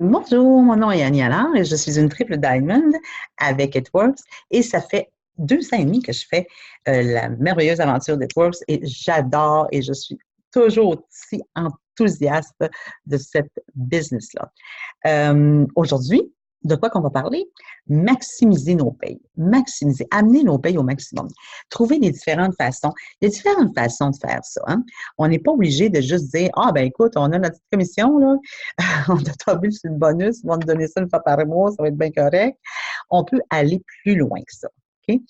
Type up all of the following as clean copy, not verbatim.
Bonjour, mon nom est Annie Allard et je suis une triple diamond avec It Works et ça fait 2 ans et demi que je fais la merveilleuse aventure d'It Works et j'adore et je suis toujours aussi enthousiaste de cette business-là. Aujourd'hui, de quoi qu'on va parler? Maximiser nos payes. Maximiser, amener nos payes au maximum. Trouver des différentes façons. Il y a différentes façons de faire ça. Hein? On n'est pas obligé de juste dire, ah ben écoute, on a notre petite commission, là, on a tombé sur le bonus, on va nous donner ça une fois par mois, ça va être bien correct. On peut aller plus loin que ça. Okay?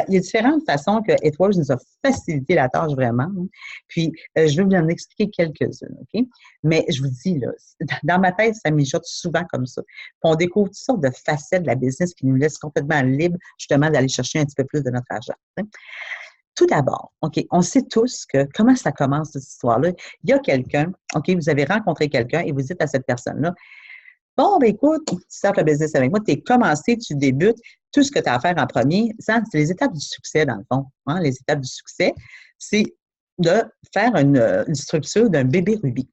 Il y a différentes façons que It Works nous a facilité la tâche vraiment. Hein. Puis, je vais vous en expliquer quelques-unes. OK? Mais je vous dis, là, dans ma tête, ça mijote souvent comme ça. Puis on découvre toutes sortes de facettes de la business qui nous laissent complètement libres, justement, d'aller chercher un petit peu plus de notre argent. Hein. Tout d'abord, OK, on sait tous que comment ça commence cette histoire-là. Il y a quelqu'un, OK, vous avez rencontré quelqu'un et vous dites à cette personne-là, bon, ben écoute, tu startes le business avec moi, tu es commencé, tu débutes, tout ce que tu as à faire en premier, c'est les étapes du succès, dans le fond. Hein? Les étapes du succès, c'est de faire une structure d'un bébé rubis.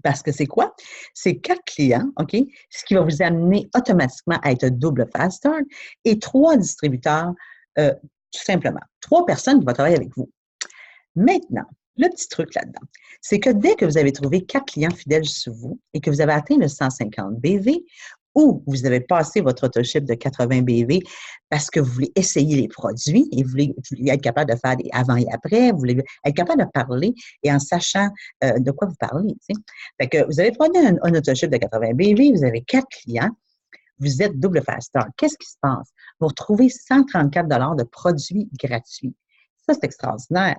Parce que c'est quoi? C'est 4 clients, OK, ce qui va vous amener automatiquement à être double fast start et 3 distributeurs, tout simplement. 3 personnes qui vont travailler avec vous. Maintenant, le petit truc là-dedans, c'est que dès que vous avez trouvé 4 clients fidèles sur vous et que vous avez atteint le 150 BV ou vous avez passé votre autoship de 80 BV parce que vous voulez essayer les produits et vous voulez être capable de faire des avant et après, vous voulez être capable de parler et en sachant de quoi vous parlez. Tu sais. Fait que vous avez pris un autoship de 80 BV, vous avez 4 clients, vous êtes double fast start. Qu'est-ce qui se passe? Vous retrouvez 134 de produits gratuits. Ça, c'est extraordinaire.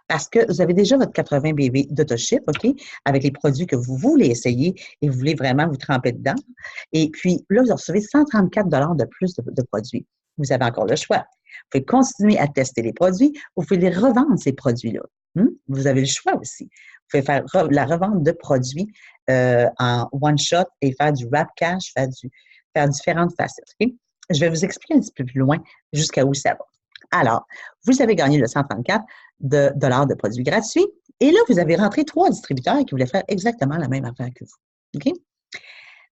Parce que vous avez déjà votre 80 BV d'AutoShip, OK, avec les produits que vous voulez essayer et vous voulez vraiment vous tremper dedans. Et puis là, vous recevez 134 de plus de produits. Vous avez encore le choix. Vous pouvez continuer à tester les produits, vous pouvez les revendre, ces produits-là. Vous avez le choix aussi. Vous pouvez faire la revente de produits en one-shot et faire du wrap cash, faire différentes facettes. Okay? Je vais vous expliquer un petit peu plus loin jusqu'à où ça va. Alors, vous avez gagné le 134 dollars de produits gratuits et là, vous avez rentré 3 distributeurs qui voulaient faire exactement la même affaire que vous. OK?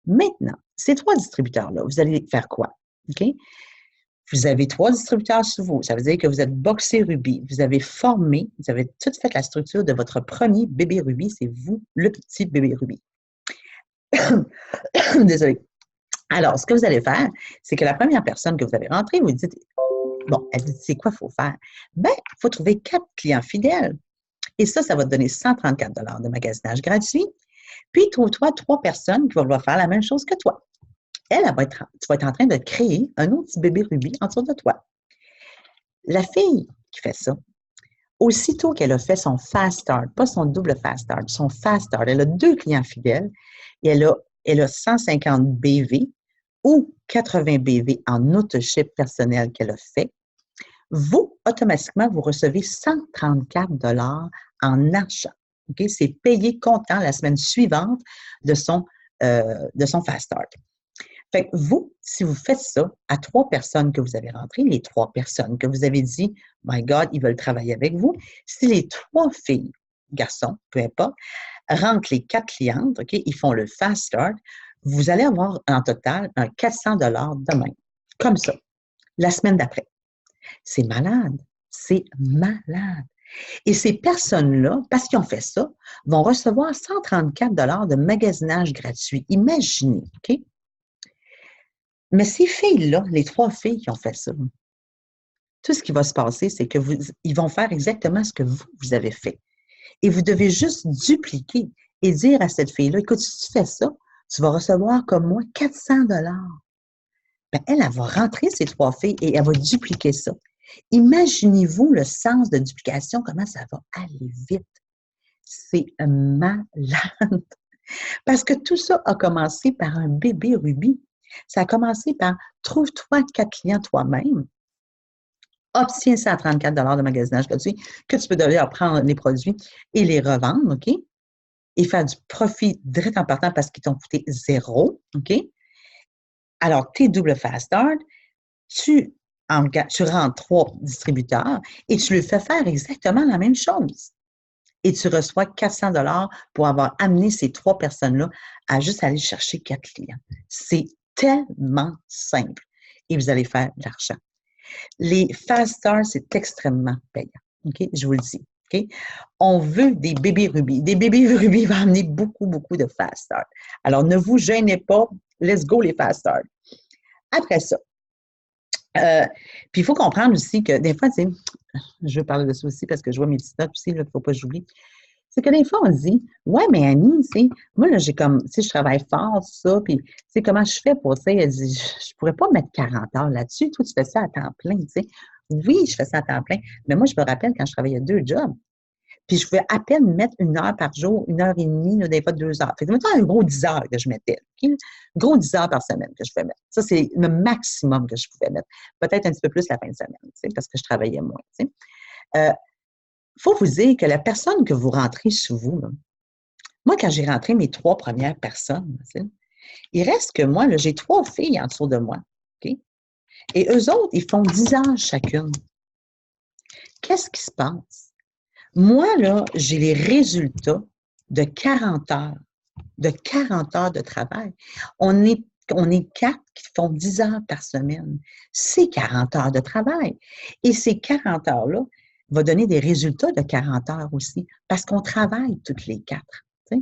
Maintenant, ces 3 distributeurs-là, vous allez faire quoi? OK? Vous avez 3 distributeurs sur vous. Ça veut dire que vous êtes boxé Ruby. Vous avez formé, vous avez tout fait la structure de votre premier bébé Ruby. C'est vous, le petit bébé Ruby. Désolée. Alors, ce que vous allez faire, c'est que la première personne que vous avez rentrée, vous dites, bon, elle dit, c'est quoi il faut faire? Bien, il faut trouver 4 clients fidèles. Et ça va te donner 134 de magasinage gratuit. Puis, trouve-toi 3 personnes qui vont vouloir faire la même chose que toi. Tu vas être en train de créer un autre petit bébé Ruby en dessous de toi. La fille qui fait ça, aussitôt qu'elle a fait son fast start, pas son double fast start, son fast start, elle a 2 clients fidèles et elle a 150 BV ou 80 BV en autoship personnel qu'elle a fait, vous, automatiquement, vous recevez 134 en argent. Okay? C'est payé comptant la semaine suivante de son fast start. Fait que vous, si vous faites ça à 3 personnes que vous avez rentrées, les 3 personnes que vous avez dit, my God, ils veulent travailler avec vous, si les 3 filles, garçons, peu importe, rentrent les 4 clientes, OK, ils font le fast start, vous allez avoir en total un 400 demain, comme ça, la semaine d'après. C'est malade. C'est malade. Et ces personnes-là, parce qu'ils ont fait ça, vont recevoir 134 de magasinage gratuit. Imaginez, OK? Mais ces filles-là, les 3 filles qui ont fait ça, tout ce qui va se passer, c'est que ils vont faire exactement ce que vous avez fait. Et vous devez juste dupliquer et dire à cette fille-là, écoute, si tu fais ça, tu vas recevoir comme moi 400 Ben, elle va rentrer ces 3 filles et elle va dupliquer ça. Imaginez-vous le sens de duplication, comment ça va aller vite. C'est malade. Parce que tout ça a commencé par un bébé Ruby. Ça a commencé par trouve-toi 4 clients toi-même, obtiens 134 de magasinage gratuit, que tu peux d'ailleurs prendre les produits et les revendre, OK? Et faire du profit direct en partant parce qu'ils t'ont coûté 0, OK? Alors, tes double fast start, tu rentres 3 distributeurs et tu leur fais faire exactement la même chose. et tu reçois 400 $ pour avoir amené ces 3 personnes-là à juste aller chercher 4 clients. C'est tellement simple et vous allez faire de l'argent. Les Fast Start, c'est extrêmement payant. OK? Je vous le dis. OK? On veut des bébés rubis. Des bébés rubis vont amener beaucoup, beaucoup de Fast Start. Alors, ne vous gênez pas. Let's go, les Fast Start. Après ça, puis il faut comprendre aussi que des fois, tu sais, je veux parler de ça aussi parce que je vois mes petites notes aussi, il ne faut pas que j'oublie. C'est que des fois, on se dit, ouais, mais Annie, tu sais, moi, là, j'ai comme, tu sais, je travaille fort, tout ça, puis, tu sais, comment je fais pour, tu sais, elle dit, je pourrais pas mettre 40 heures là-dessus. Toi, tu fais ça à temps plein, tu sais. Oui, je fais ça à temps plein, mais moi, je me rappelle quand je travaillais 2 jobs, puis je pouvais à peine mettre 1 heure par jour, 1 heure et demie, là, des fois 2 heures. Fait que, mettons, un gros 10 heures que je mettais, OK? Gros 10 heures par semaine que je pouvais mettre. Ça, c'est le maximum que je pouvais mettre. Peut-être un petit peu plus la fin de semaine, tu sais, parce que je travaillais moins, tu sais. Faut vous dire que la personne que vous rentrez chez vous, là, moi, quand j'ai rentré mes 3 premières personnes, tu sais, il reste que moi, là, j'ai 3 filles en dessous de moi, OK? Et eux autres, ils font 10 heures chacune. Qu'est-ce qui se passe? Moi, là, j'ai les résultats de 40 heures, de 40 heures de travail. On est 4 qui font 10 heures par semaine. C'est 40 heures de travail. Et ces 40 heures-là vont donner des résultats de 40 heures aussi, parce qu'on travaille toutes les 4. Tu sais.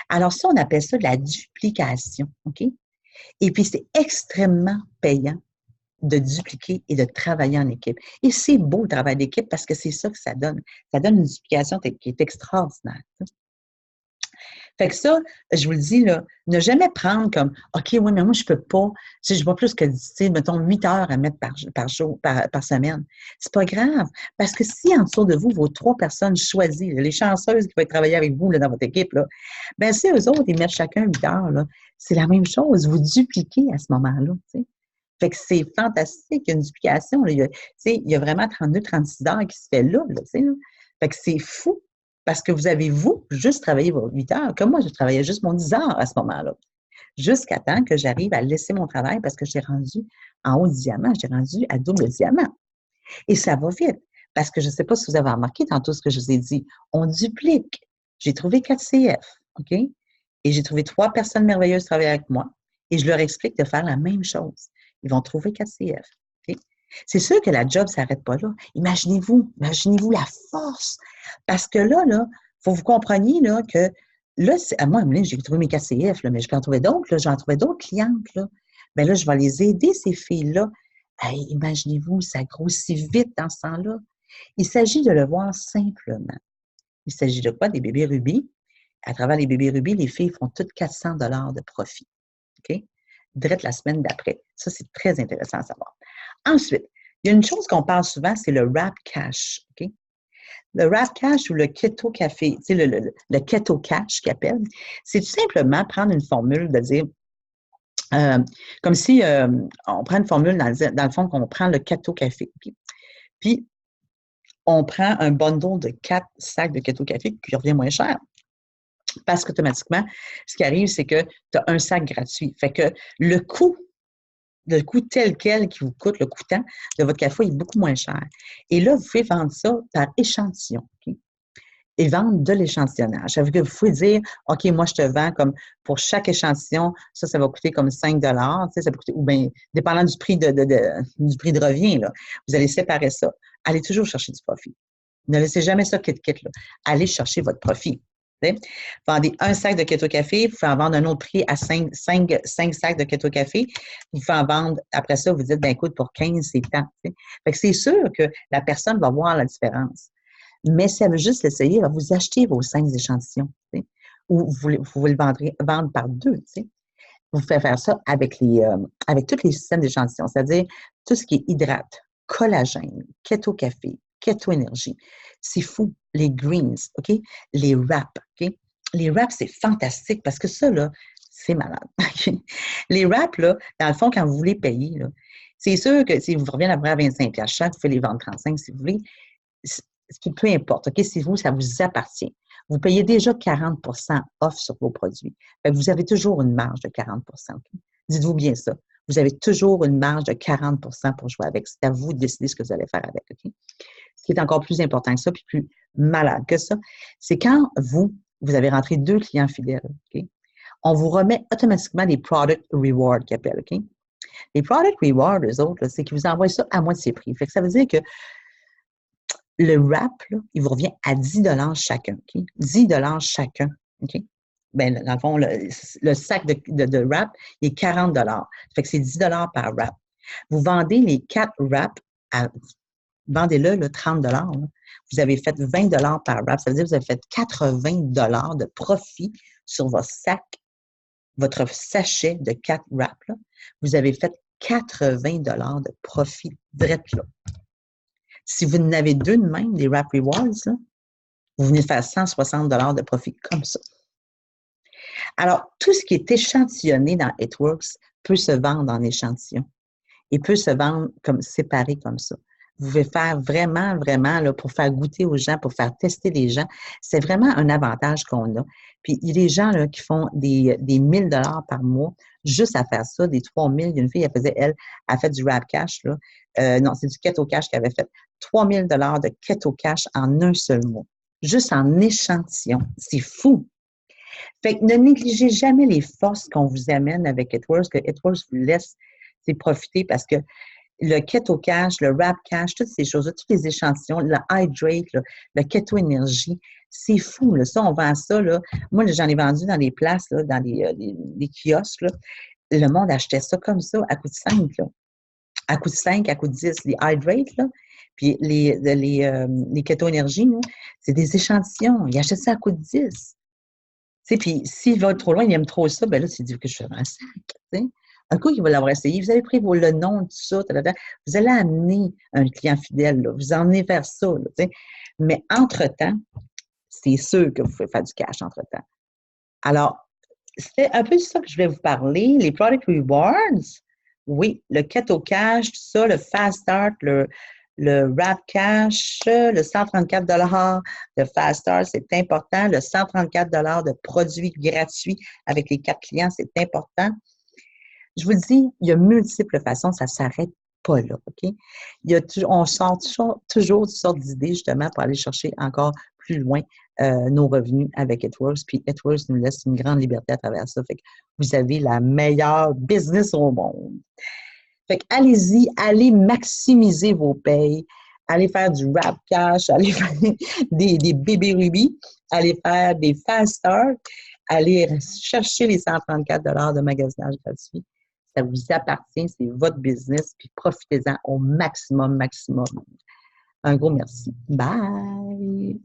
Alors ça, on appelle ça de la duplication, OK? Et puis, c'est extrêmement payant de dupliquer et de travailler en équipe. Et c'est beau le travail d'équipe parce que c'est ça que ça donne. Ça donne une duplication qui est extraordinaire. Fait que ça, je vous le dis, là, ne jamais prendre comme OK, oui, mais moi, je peux pas. Tu sais, je vois plus que, tu sais, mettons, 8 heures à mettre par jour, par semaine. C'est pas grave. Parce que si en dessous de vous, vos 3 personnes choisies, là, les chanceuses qui vont travailler avec vous là, dans votre équipe, là, bien, si eux autres, ils mettent chacun 8 heures, là, c'est la même chose. Vous dupliquez à ce moment-là. Tu sais. Fait que c'est fantastique, il y a une duplication. Là, tu sais, il y a vraiment 32-36 heures qui se fait là, tu sais, là. Fait que c'est fou. Parce que vous avez, vous, juste travaillé vos 8 heures. Comme moi, je travaillais juste mon 10 heures à ce moment-là. Jusqu'à temps que j'arrive à laisser mon travail parce que j'ai rendu en haut diamant, j'ai rendu à double diamant. Et ça va vite. Parce que je ne sais pas si vous avez remarqué tantôt ce que je vous ai dit. On duplique. J'ai trouvé 4 CF, OK? Et j'ai trouvé 3 personnes merveilleuses qui travaillent avec moi. Et je leur explique de faire la même chose. Ils vont trouver 4 CF. OK? C'est sûr que la job ne s'arrête pas là. Imaginez-vous la force. Parce que là, il faut que vous compreniez là, que là, moi, j'ai trouvé mes KCF, là, mais je peux en trouver d'autres. J'en trouvais d'autres clientes. Là. Bien là, je vais les aider, ces filles-là. Hey, imaginez-vous, ça grossit vite dans ce temps-là. Il s'agit de le voir simplement. Il s'agit de quoi? Des bébés rubis. À travers les bébés rubis, les filles font toutes 400 $ de profit. OK? Direct la semaine d'après. Ça, c'est très intéressant à savoir. Ensuite, il y a une chose qu'on parle souvent, c'est le Wrap Cash. OK? Le Wrap Cash ou le Keto Café, tu sais, le Keto Cash qu'ils appellent, c'est tout simplement prendre une formule de dire, comme si on prend une formule dans le fond qu'on prend le Keto Café. Okay? Puis, on prend un bundle de 4 sacs de Keto Café qui revient moins cher. Parce qu'automatiquement, ce qui arrive, c'est que tu as un sac gratuit. Fait que le coût tel quel qui vous coûte, le coûtant de votre café est beaucoup moins cher. Et là, vous pouvez vendre ça par échantillon. Okay? Et vendre de l'échantillonnage. Ça veut dire que vous pouvez dire, OK, moi, je te vends comme pour chaque échantillon, ça va coûter comme 5 $, tu sais, ça peut coûter, ou bien, dépendant du prix du prix de revient, là, vous allez séparer ça. Allez toujours chercher du profit. Ne laissez jamais ça kit-kit, là. Allez chercher votre profit. Vendez un sac de Keto Café, vous pouvez en vendre un autre prix à 5 sacs de Keto Café. Vous pouvez en vendre, après ça, vous dites, ben écoute, pour 15, c'est tant. Fait que c'est sûr que la personne va voir la différence. Mais si elle veut juste l'essayer, vous achetez vos 5 échantillons. T'sais, ou vous le vendre par 2. T'sais. Vous pouvez faire ça avec tous les systèmes d'échantillons, c'est-à-dire tout ce qui est hydrate, collagène, Keto Café, Keto Énergie. C'est fou. Les greens, OK? Les wraps, OK? Les wraps, c'est fantastique parce que ça, là, c'est malade. Okay? Les wraps, là, dans le fond, quand vous voulez payer, là, c'est sûr que si vous revenez après à 25$ chaque, vous pouvez les vendre 35 si vous voulez. Peu importe, OK? Si vous, ça vous appartient. Vous payez déjà 40 % off sur vos produits. Fait que vous avez toujours une marge de 40 %. Okay? Dites-vous bien ça. Vous avez toujours une marge de 40 % pour jouer avec. C'est à vous de décider ce que vous allez faire avec. OK? qui est encore plus important que ça, puis plus malade que ça, c'est quand vous avez rentré 2 clients fidèles, OK? On vous remet automatiquement des product rewards qu'ils appellent, OK? Les product rewards, eux autres, c'est qu'ils vous envoient ça à moitié prix. Fait que ça veut dire que le wrap, là, il vous revient à 10 chacun, OK? 10 chacun, OK? Ben, dans le fond, le sac de wrap, il est 40 Fait que c'est 10 par wrap. Vous vendez les 4 wraps, vendez-le là, 30 là. Vous avez fait 20 par wrap. Ça veut dire que vous avez fait 80 de profit sur votre sac, votre sachet de 4 wraps. Là. Vous avez fait 80 de profit direct là. Si vous en avez 2 de même, des Wrap Rewards, là, vous venez de faire 160 de profit comme ça. Alors, tout ce qui est échantillonné dans HitWorks peut se vendre en échantillon et peut se vendre comme séparé comme ça. Vous pouvez faire vraiment, vraiment, là, pour faire goûter aux gens, pour faire tester les gens. C'est vraiment un avantage qu'on a. Puis, il y a des gens là, qui font des 1000 par mois juste à faire ça, des 3000. Il y a une fille, elle fait du Wrap Cash. Là. Non, c'est du Keto Cash qu'elle avait fait. 3000 de Keto Cash en un seul mois. Juste en échantillon. C'est fou. Fait que ne négligez jamais les forces qu'on vous amène avec HitWorks, que HitWorks vous laisse profiter parce que le Keto Cash, le Wrap Cash, toutes ces choses-là, tous les échantillons, le Hydrate, là, le Keto Énergie, c'est fou, là. Ça, on vend ça, là. Moi, j'en ai vendu dans des places, là, dans des kiosques, là. Le monde achetait ça comme ça, à coût de 5, là. À coût de 5, à coût de 10. Les Hydrate, là, puis les Keto Énergie, là, c'est des échantillons. Ils achètent ça à coût de 10. Puis s'il va trop loin, il aime trop ça, ben là, tu dis que je fais un sac, t'sais. Un coup, il va l'avoir essayé, vous avez pris le nom, tout ça, vous allez amener un client fidèle, là, vous emmenez vers ça. Là, mais entre-temps, c'est sûr que vous pouvez faire du cash entre-temps. Alors, c'est un peu de ça que je vais vous parler. Les Product Rewards, oui, le Keto Cash, tout ça, le Fast Start, le Wrap Cash, le 134 de Fast Start, c'est important. Le 134 de produits gratuits avec les 4 clients, c'est important. Je vous dis, il y a multiples façons, ça ne s'arrête pas là, OK? On sort toujours toutes sortes d'idées, justement, pour aller chercher encore plus loin nos revenus avec HitWorks. Puis HitWorks nous laisse une grande liberté à travers ça. Fait que vous avez la meilleure business au monde. Fait que allez-y, allez maximiser vos payes. Allez faire du Wrap Cash, allez faire des bébés rubis, allez faire des Fast Start, allez chercher les 134 de magasinage gratuit. Ça vous appartient, c'est votre business, puis profitez-en au maximum. Un gros merci. Bye!